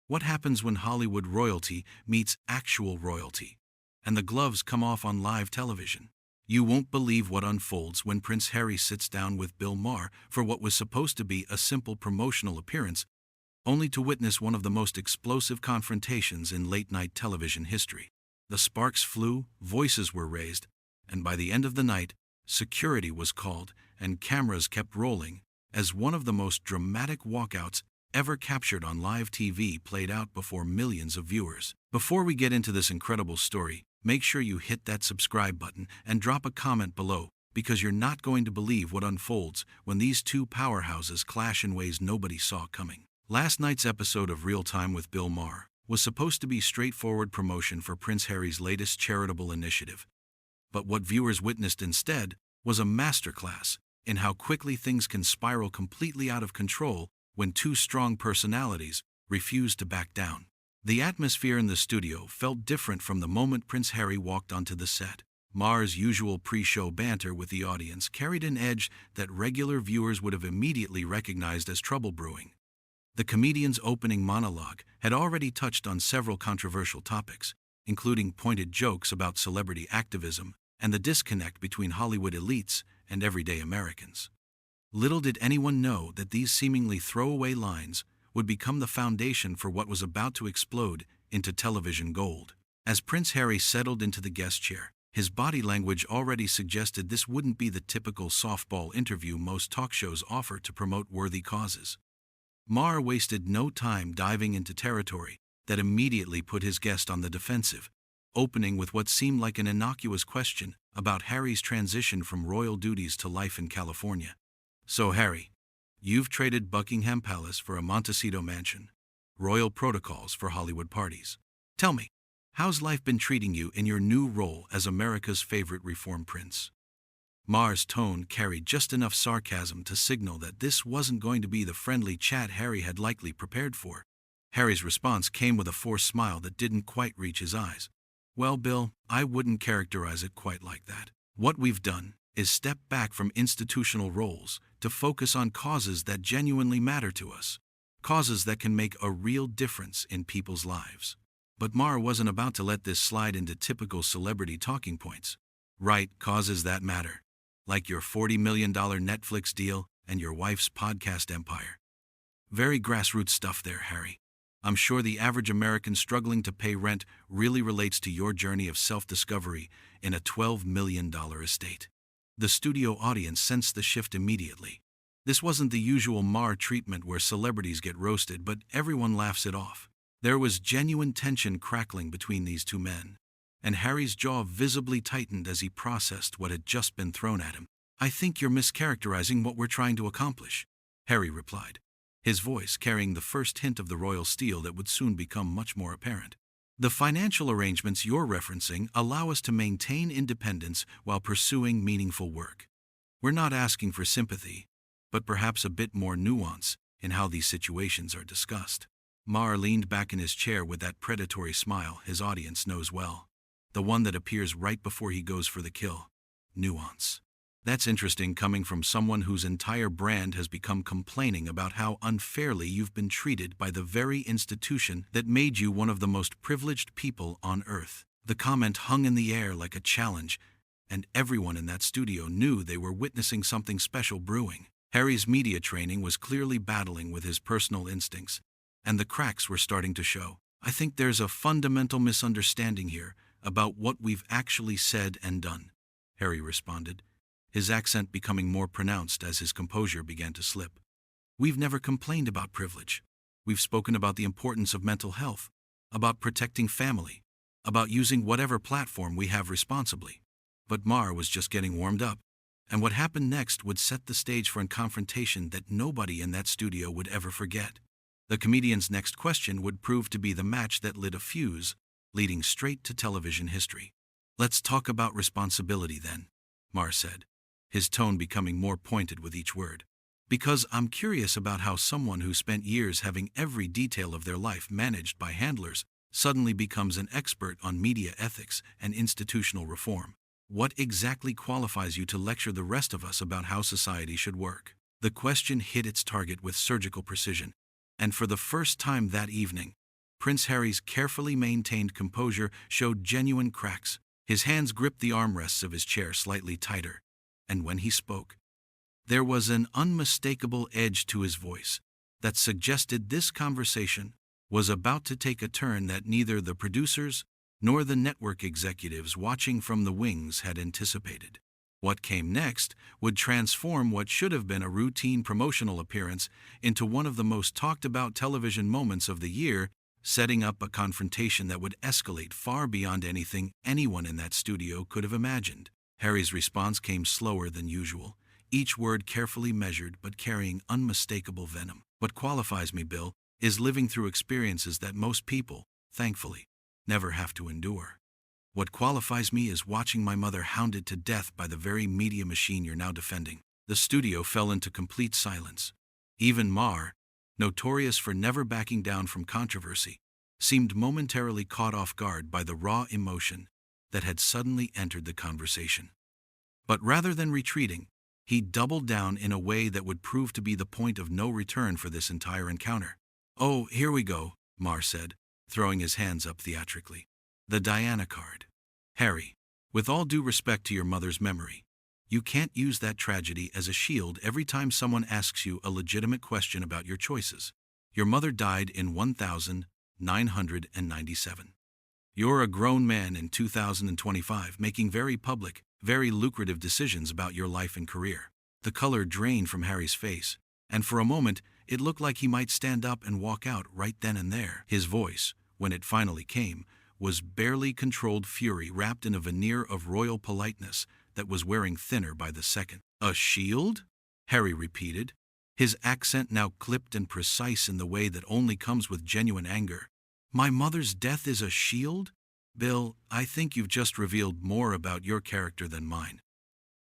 What happens when Hollywood royalty meets actual royalty, and the gloves come off on live television? You won't believe what unfolds when Prince Harry sits down with Bill Maher for what was supposed to be a simple promotional appearance, only to witness one of the most explosive confrontations in late-night television history. The sparks flew, voices were raised, and by the end of the night, security was called and cameras kept rolling as one of the most dramatic walkouts ever captured on live TV played out before millions of viewers. Before we get into this incredible story, make sure you hit that subscribe button and drop a comment below, because you're not going to believe what unfolds when these two powerhouses clash in ways nobody saw coming. Last night's episode of Real Time with Bill Maher was supposed to be straightforward promotion for Prince Harry's latest charitable initiative. But what viewers witnessed instead was a masterclass in how quickly things can spiral completely out of control when two strong personalities refuse to back down. The atmosphere in the studio felt different from the moment Prince Harry walked onto the set. Maher's usual pre-show banter with the audience carried an edge that regular viewers would have immediately recognized as trouble brewing. The comedian's opening monologue had already touched on several controversial topics, including pointed jokes about celebrity activism and the disconnect between Hollywood elites and everyday Americans. Little did anyone know that these seemingly throwaway lines would become the foundation for what was about to explode into television gold. As Prince Harry settled into the guest chair, his body language already suggested this wouldn't be the typical softball interview most talk shows offer to promote worthy causes. Maher wasted no time diving into territory that immediately put his guest on the defensive, opening with what seemed like an innocuous question about Harry's transition from royal duties to life in California. "So Harry, you've traded Buckingham Palace for a Montecito mansion, royal protocols for Hollywood parties. Tell me, how's life been treating you in your new role as America's favorite reform prince?" Maher's tone carried just enough sarcasm to signal that this wasn't going to be the friendly chat Harry had likely prepared for. Harry's response came with a forced smile that didn't quite reach his eyes. "Well, Bill, I wouldn't characterize it quite like that. What we've done is step back from institutional roles to focus on causes that genuinely matter to us, causes that can make a real difference in people's lives." But Maher wasn't about to let this slide into typical celebrity talking points. "Right, causes that matter. Like your $40 million Netflix deal and your wife's podcast empire. Very grassroots stuff there, Harry. I'm sure the average American struggling to pay rent really relates to your journey of self-discovery in a $12 million estate." The studio audience sensed the shift immediately. This wasn't the usual Maher treatment where celebrities get roasted, but everyone laughs it off. There was genuine tension crackling between these two men, and Harry's jaw visibly tightened as he processed what had just been thrown at him. "I think you're mischaracterizing what we're trying to accomplish," Harry replied, his voice carrying the first hint of the royal steel that would soon become much more apparent. "The financial arrangements you're referencing allow us to maintain independence while pursuing meaningful work. We're not asking for sympathy, but perhaps a bit more nuance in how these situations are discussed." Maher leaned back in his chair with that predatory smile his audience knows well, the one that appears right before he goes for the kill. Nuance. That's interesting coming from someone whose entire brand has become complaining about how unfairly you've been treated by the very institution that made you one of the most privileged people on earth. The comment hung in the air like a challenge, and everyone in that studio knew they were witnessing something special brewing. Harry's media training was clearly battling with his personal instincts, and the cracks were starting to show. "I think there's a fundamental misunderstanding here about what we've actually said and done," Harry responded, his accent becoming more pronounced as his composure began to slip. "We've never complained about privilege. We've spoken about the importance of mental health, about protecting family, about using whatever platform we have responsibly." But Maher was just getting warmed up, and what happened next would set the stage for a confrontation that nobody in that studio would ever forget. The comedian's next question would prove to be the match that lit a fuse, leading straight to television history. "Let's talk about responsibility then," Maher said, his tone becoming more pointed with each word. "Because I'm curious about how someone who spent years having every detail of their life managed by handlers suddenly becomes an expert on media ethics and institutional reform. What exactly qualifies you to lecture the rest of us about how society should work?" The question hit its target with surgical precision, and for the first time that evening, Prince Harry's carefully maintained composure showed genuine cracks. His hands gripped the armrests of his chair slightly tighter, and when he spoke, there was an unmistakable edge to his voice that suggested this conversation was about to take a turn that neither the producers nor the network executives watching from the wings had anticipated. What came next would transform what should have been a routine promotional appearance into one of the most talked-about television moments of the year, setting up a confrontation that would escalate far beyond anything anyone in that studio could have imagined. Harry's response came slower than usual, each word carefully measured but carrying unmistakable venom. What qualifies me, Bill, is living through experiences that most people, thankfully, never have to endure. What qualifies me is watching my mother hounded to death by the very media machine you're now defending. The studio fell into complete silence. Even Maher, notorious for never backing down from controversy, seemed momentarily caught off guard by the raw emotion that had suddenly entered the conversation. But rather than retreating, he doubled down in a way that would prove to be the point of no return for this entire encounter. "Oh, here we go," Maher said, throwing his hands up theatrically. "The Diana card. Harry, with all due respect to your mother's memory, you can't use that tragedy as a shield every time someone asks you a legitimate question about your choices. Your mother died in 1997. You're a grown man in 2025 making very public, very lucrative decisions about your life and career." The color drained from Harry's face, and for a moment it looked like he might stand up and walk out right then and there. His voice, when it finally came, was barely controlled fury wrapped in a veneer of royal politeness that was wearing thinner by the second. "A shield?" Harry repeated, his accent now clipped and precise in the way that only comes with genuine anger. "My mother's death is a shield? Bill, I think you've just revealed more about your character than mine.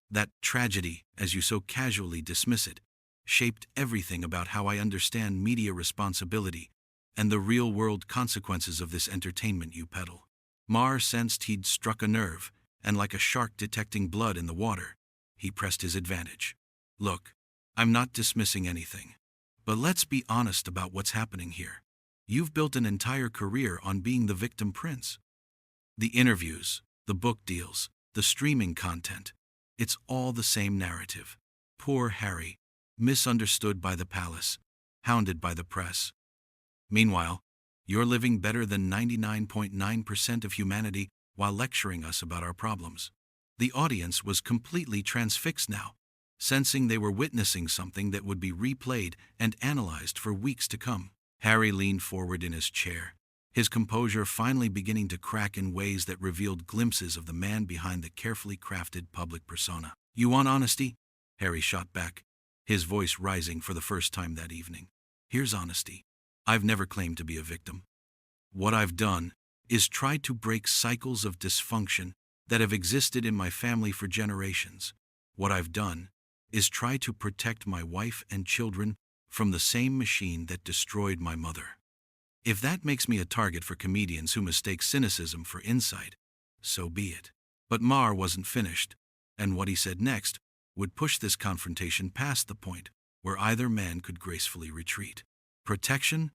That tragedy, as you so casually dismiss it, shaped everything about how I understand media responsibility and the real-world consequences of this entertainment you peddle." Maher sensed he'd struck a nerve, and like a shark detecting blood in the water, he pressed his advantage. "Look, I'm not dismissing anything, but let's be honest about what's happening here. You've built an entire career on being the victim prince. The interviews, the book deals, the streaming content, it's all the same narrative. Poor Harry, misunderstood by the palace, hounded by the press. Meanwhile, you're living better than 99.9% of humanity while lecturing us about our problems." The audience was completely transfixed now, sensing they were witnessing something that would be replayed and analyzed for weeks to come. Harry leaned forward in his chair, his composure finally beginning to crack in ways that revealed glimpses of the man behind the carefully crafted public persona. "You want honesty?" Harry shot back, his voice rising for the first time that evening. "Here's honesty. I've never claimed to be a victim. What I've done is tried to break cycles of dysfunction that have existed in my family for generations. What I've done is try to protect my wife and children from the same machine that destroyed my mother. If that makes me a target for comedians who mistake cynicism for insight, so be it." But Maher wasn't finished, and what he said next would push this confrontation past the point where either man could gracefully retreat. "Protection?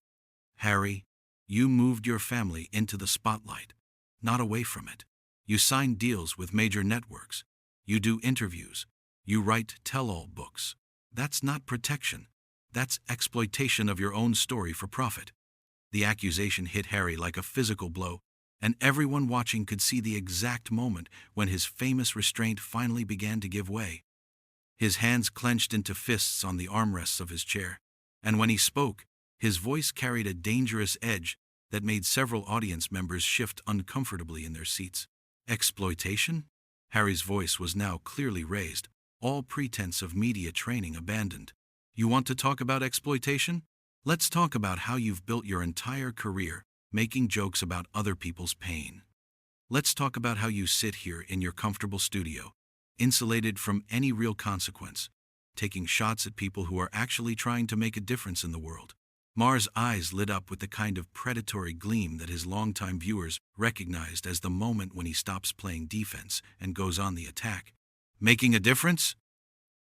Harry, you moved your family into the spotlight, not away from it. You signed deals with major networks. You do interviews. You write tell-all books. That's not protection. That's exploitation of your own story for profit." The accusation hit Harry like a physical blow, and everyone watching could see the exact moment when his famous restraint finally began to give way. His hands clenched into fists on the armrests of his chair, and when he spoke, his voice carried a dangerous edge that made several audience members shift uncomfortably in their seats. "Exploitation?" Harry's voice was now clearly raised, all pretense of media training abandoned. "You want to talk about exploitation? Let's talk about how you've built your entire career making jokes about other people's pain. Let's talk about how you sit here in your comfortable studio, insulated from any real consequence, taking shots at people who are actually trying to make a difference in the world." Maher's eyes lit up with the kind of predatory gleam that his longtime viewers recognized as the moment when he stops playing defense and goes on the attack. "Making a difference?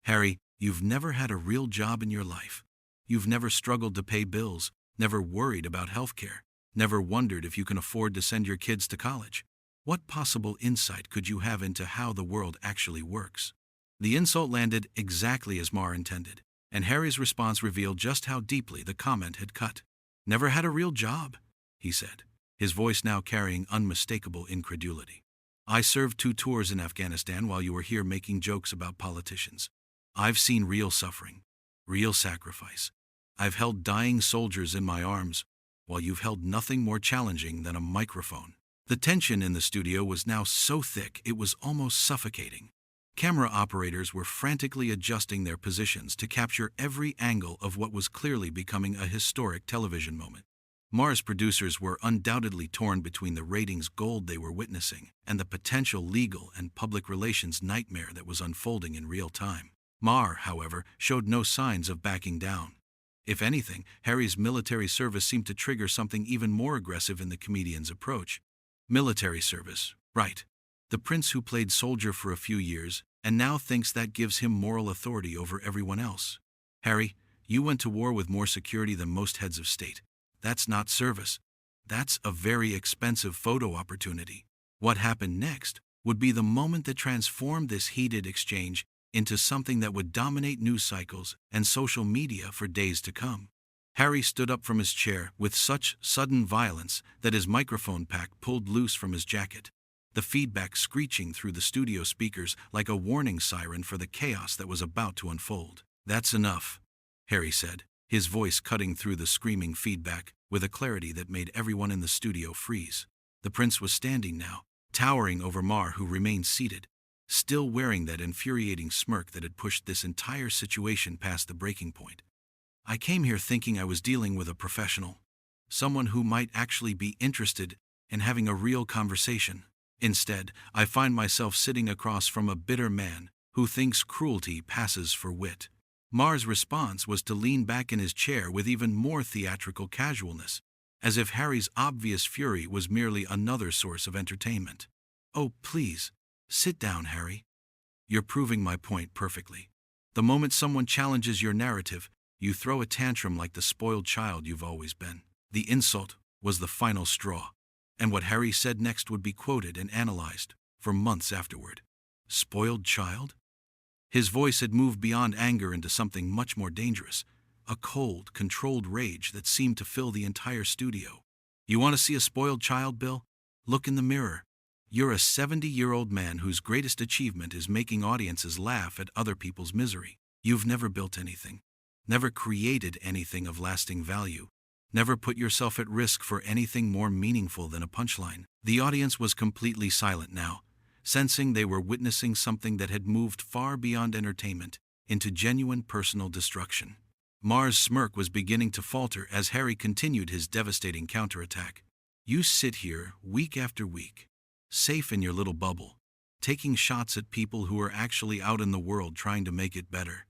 Harry, you've never had a real job in your life. You've never struggled to pay bills, never worried about healthcare, Never wondered if you can afford to send your kids to college? What possible insight could you have into how the world actually works? The insult landed exactly as Maher intended, and Harry's response revealed just how deeply the comment had cut. Never had a real job, he said, his voice now carrying unmistakable incredulity. I served 2 tours in Afghanistan while you were here making jokes about politicians. I've seen real suffering, real sacrifice. I've held dying soldiers in my arms, while you've held nothing more challenging than a microphone. The tension in the studio was now so thick it was almost suffocating. Camera operators were frantically adjusting their positions to capture every angle of what was clearly becoming a historic television moment. Maher's producers were undoubtedly torn between the ratings gold they were witnessing and the potential legal and public relations nightmare that was unfolding in real time. Maher, however, showed no signs of backing down. If anything, Harry's military service seemed to trigger something even more aggressive in the comedian's approach. Military service, right. The prince who played soldier for a few years and now thinks that gives him moral authority over everyone else. Harry, you went to war with more security than most heads of state. That's not service. That's a very expensive photo opportunity. What happened next would be the moment that transformed this heated exchange into something that would dominate news cycles and social media for days to come. Harry stood up from his chair with such sudden violence that his microphone pack pulled loose from his jacket, the feedback screeching through the studio speakers like a warning siren for the chaos that was about to unfold. That's enough, Harry said, his voice cutting through the screaming feedback with a clarity that made everyone in the studio freeze. The prince was standing now, towering over Maher, who remained seated, still wearing that infuriating smirk that had pushed this entire situation past the breaking point. I came here thinking I was dealing with a professional, someone who might actually be interested in having a real conversation. Instead, I find myself sitting across from a bitter man who thinks cruelty passes for wit. Maher's response was to lean back in his chair with even more theatrical casualness, as if Harry's obvious fury was merely another source of entertainment. Oh, please, sit down, Harry. You're proving my point perfectly. The moment someone challenges your narrative, you throw a tantrum like the spoiled child you've always been. The insult was the final straw, and what Harry said next would be quoted and analyzed for months afterward. Spoiled child? His voice had moved beyond anger into something much more dangerous, a cold, controlled rage that seemed to fill the entire studio. You want to see a spoiled child, Bill? Look in the mirror. You're a 70-year-old man whose greatest achievement is making audiences laugh at other people's misery. You've never built anything, never created anything of lasting value, never put yourself at risk for anything more meaningful than a punchline. The audience was completely silent now, sensing they were witnessing something that had moved far beyond entertainment into genuine personal destruction. Maher's smirk was beginning to falter as Harry continued his devastating counterattack. You sit here week after week, safe in your little bubble, taking shots at people who are actually out in the world trying to make it better.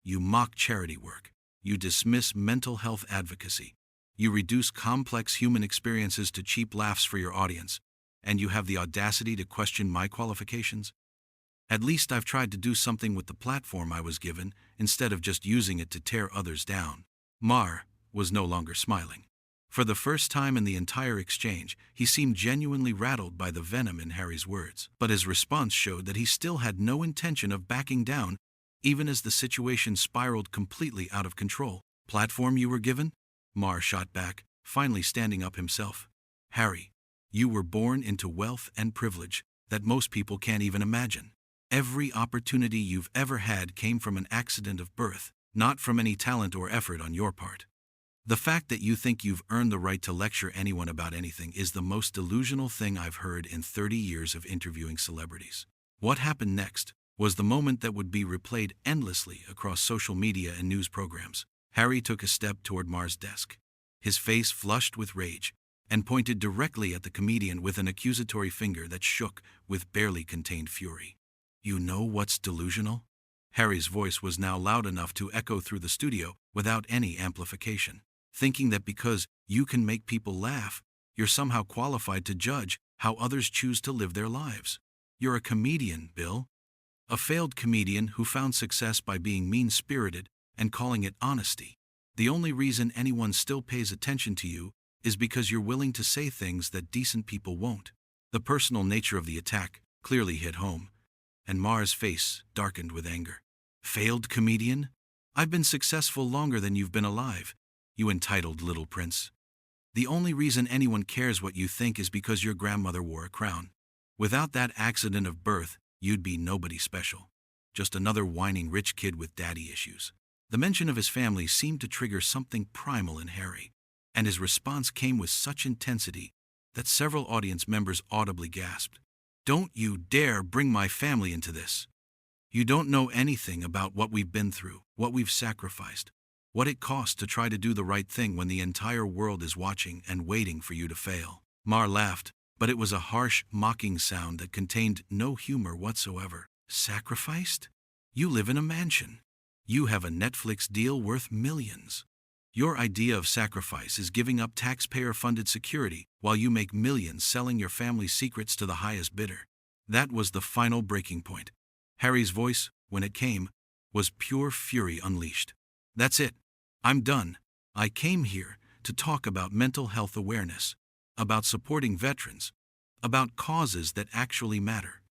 You mock charity work. You dismiss mental health advocacy. You reduce complex human experiences to cheap laughs for your audience, and you have the audacity to question my qualifications? At least I've tried to do something with the platform I was given, instead of just using it to tear others down. Maher was no longer smiling. For the first time in the entire exchange, he seemed genuinely rattled by the venom in Harry's words. But his response showed that he still had no intention of backing down, even as the situation spiraled completely out of control. Platform you were given? Maher shot back, finally standing up himself. Harry, you were born into wealth and privilege that most people can't even imagine. Every opportunity you've ever had came from an accident of birth, not from any talent or effort on your part. The fact that you think you've earned the right to lecture anyone about anything is the most delusional thing I've heard in 30 years of interviewing celebrities. What happened next was the moment that would be replayed endlessly across social media and news programs. Harry took a step toward Maher's desk, his face flushed with rage, and pointed directly at the comedian with an accusatory finger that shook with barely contained fury. You know what's delusional? Harry's voice was now loud enough to echo through the studio without any amplification. Thinking that because you can make people laugh, you're somehow qualified to judge how others choose to live their lives. You're a comedian, Bill. A failed comedian who found success by being mean-spirited and calling it honesty. The only reason anyone still pays attention to you is because you're willing to say things that decent people won't. The personal nature of the attack clearly hit home, and Maher's face darkened with anger. Failed comedian? I've been successful longer than you've been alive, you entitled little prince. The only reason anyone cares what you think is because your grandmother wore a crown. Without that accident of birth, you'd be nobody special. Just another whining rich kid with daddy issues. The mention of his family seemed to trigger something primal in Harry, and his response came with such intensity that several audience members audibly gasped. Don't you dare bring my family into this. You don't know anything about what we've been through, what we've sacrificed, what it costs to try to do the right thing when the entire world is watching and waiting for you to fail. Maher laughed, but it was a harsh, mocking sound that contained no humor whatsoever. Sacrificed? You live in a mansion. You have a Netflix deal worth millions. Your idea of sacrifice is giving up taxpayer-funded security while you make millions selling your family's secrets to the highest bidder. That was the final breaking point. Harry's voice, when it came, was pure fury unleashed. That's it. I'm done. I came here to talk about mental health awareness, about supporting veterans, about causes that actually matter.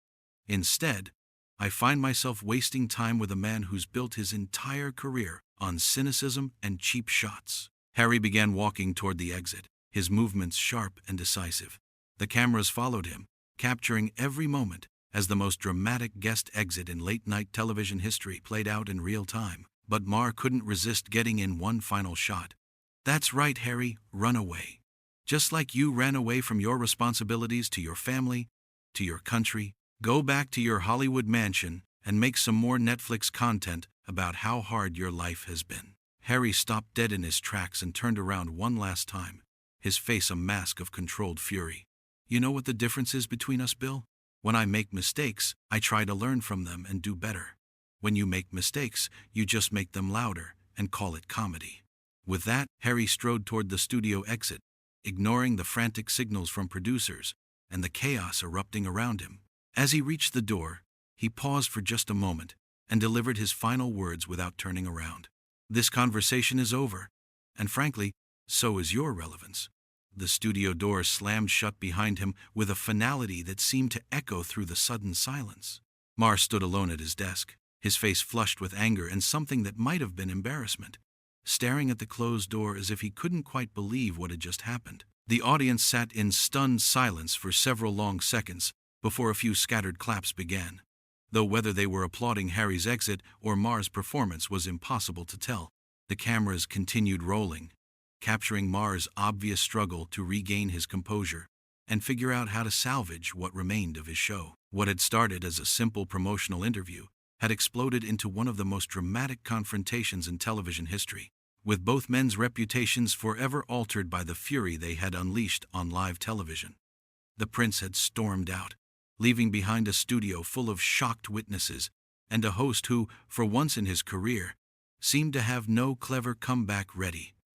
Instead, I find myself wasting time with a man who's built his entire career on cynicism and cheap shots. Harry began walking toward the exit, his movements sharp and decisive. The cameras followed him, capturing every moment as the most dramatic guest exit in late-night television history played out in real time. But Maher couldn't resist getting in one final shot. That's right, Harry, run away. Just like you ran away from your responsibilities to your family, to your country. Go back to your Hollywood mansion and make some more Netflix content about how hard your life has been. Harry stopped dead in his tracks and turned around one last time, his face a mask of controlled fury. You know what the difference is between us, Bill? When I make mistakes, I try to learn from them and do better. When you make mistakes, you just make them louder and call it comedy. With that, Harry strode toward the studio exit, ignoring the frantic signals from producers and the chaos erupting around him. As he reached the door, he paused for just a moment and delivered his final words without turning around. This conversation is over, and frankly, so is your relevance. The studio door slammed shut behind him with a finality that seemed to echo through the sudden silence. Maher stood alone at his desk, his face flushed with anger and something that might have been embarrassment, staring at the closed door as if he couldn't quite believe what had just happened. The audience sat in stunned silence for several long seconds before a few scattered claps began, though whether they were applauding Harry's exit or Maher's performance was impossible to tell. The cameras continued rolling, capturing Maher's obvious struggle to regain his composure and figure out how to salvage what remained of his show. What had started as a simple promotional interview had exploded into one of the most dramatic confrontations in television history, with both men's reputations forever altered by the fury they had unleashed on live television. The prince had stormed out, leaving behind a studio full of shocked witnesses and a host who, for once in his career, seemed to have no clever comeback ready.